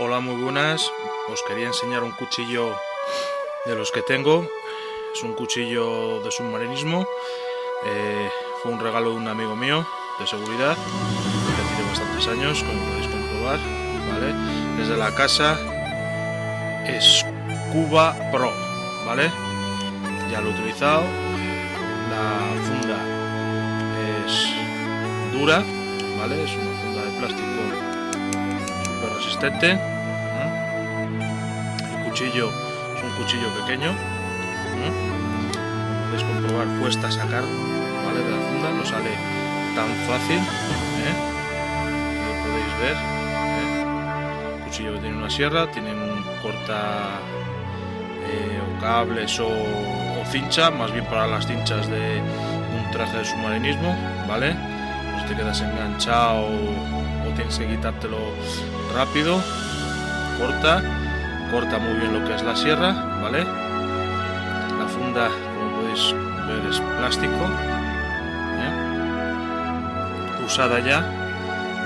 Hola, muy buenas. Os quería enseñar un cuchillo de los que tengo. Es un cuchillo de submarinismo. Fue un regalo de un amigo mío de seguridad. Ya tiene bastantes años, como podéis comprobar. ¿Vale? Es de la casa Scuba Pro. ¿Vale? Ya lo he utilizado. La funda es dura. ¿Vale? Es una funda de plástico súper resistente. El cuchillo es un cuchillo pequeño. Como podéis comprobar, cuesta sacar, ¿vale?, de la funda, no sale tan fácil. Podéis ver. El cuchillo que tiene una sierra, tiene un corta o cables o cincha, más bien para las cinchas de un traje de submarinismo, ¿vale? Pues te quedas enganchado o tienes que quitártelo rápido. Corta muy bien lo que es la sierra, ¿vale? La funda, como podéis ver, es plástico, usada ya,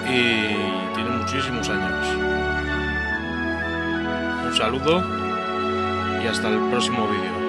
y tiene muchísimos años. Un saludo y hasta el próximo vídeo.